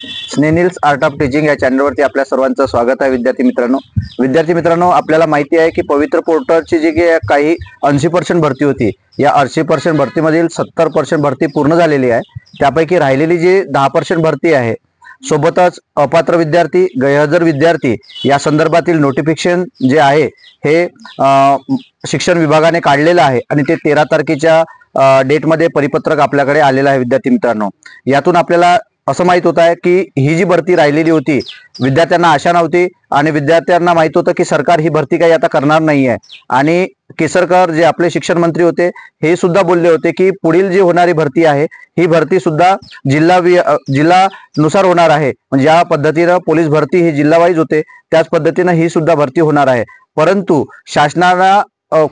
स्नेनिल्स art of teaching या चॅनलवरती आपल्या सर्वांचं स्वागत आहे. विद्यार्थी मित्रांनो, आपल्याला माहिती आहे की पवित्र पोर्टलची जी काही 80% भरती होती, या 80% भरतीमधील 70% भरती पूर्ण झालेली आहे. त्यापैकी राहिलेली जी 10% भरती आहे, सोबतच अपात्र विद्यार्थी, गैरहजर विद्यार्थी या संदर्भातील नोटिफिकेशन जे आहे हे शिक्षण विभागाने काढलेलं आहे आणि ते 13 तारखेच्या डेटमध्ये परिपत्रक आपल्याकडे आलेलं आहे. विद्यार्थी मित्रांनो, यातून आपल्याला असं माहित होत आहे की ही जी भरती राहिलेली होती, विद्यार्थ्यांना आशा नव्हती आणि विद्यार्थ्यांना माहित होतं की सरकार ही भरती काही आता करणार नाही आहे. आणि केसरकर जे आपले शिक्षण मंत्री होते, हे सुद्धा बोलले होते की पुढील जी होणारी भरती आहे ही भरती सुद्धा जिल्हानुसार होणार आहे. म्हणजे ज्या पद्धतीनं पोलीस भरती ही जिल्हावाईज होते, त्याच पद्धतीनं ही सुद्धा भरती होणार आहे. परंतु शासनाला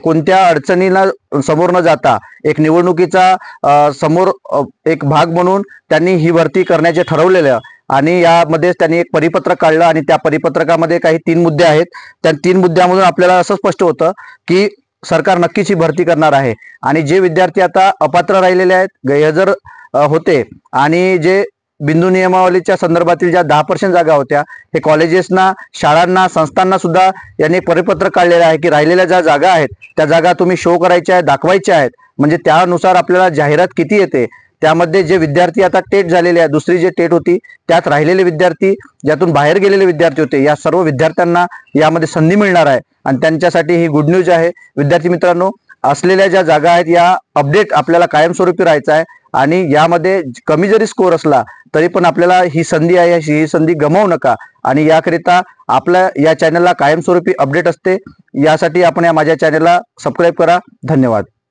कोणत्या अडचणीला समोर न जाता एक निवडणुकीचा समोर एक भाग म्हणून त्यांनी ही भरती करण्याचे ठरवलेलं आणि यामध्ये त्यांनी एक परिपत्रक काढलं आणि त्या परिपत्रकामध्ये काही 3 मुद्दे आहेत. त्या 3 मुद्द्यामधून आपल्याला असं स्पष्ट होतं की सरकार नक्कीच ही भरती करणार आहे. आणि जे विद्यार्थी आता अपात्र राहिलेले आहेत, गैरहजर होते आणि जे बिंदू नियमावलीच्या संदर्भातील ज्या 10% जागा होत्या, हे कॉलेजेसना, शाळांना, संस्थांना सुद्धा यांनी परिपत्रक काढलेलं आहे की राहिलेल्या ज्या जागा आहेत त्या जागा तुम्ही शो करायच्या आहेत, दाखवायच्या आहेत. म्हणजे त्यानुसार आपल्याला जाहिरात किती येते, त्यामध्ये जे विद्यार्थी आता टेट झालेले आहेत, दुसरी जे टेट होती त्यात राहिलेले विद्यार्थी, ज्यातून बाहेर गेलेले विद्यार्थी होते, या सर्व विद्यार्थ्यांना यामध्ये संधी मिळणार आहे आणि त्यांच्यासाठी ही गुड न्यूज आहे. विद्यार्थी मित्रांनो, असलेल्या ज्या जागा आहेत या अपडेट आपल्याला कायमस्वरूपी राहायचं आहे आणि यामध्ये कमी जरी स्कोर असला तरी पण आपल्याला ही संधी आहे, ही संधी गमावू नका. आणि याकरिता आपल्या या चॅनलला कायमस्वरूपी अपडेट असते, यासाठी आपण या माझ्या चॅनलला सबस्क्राईब करा. धन्यवाद.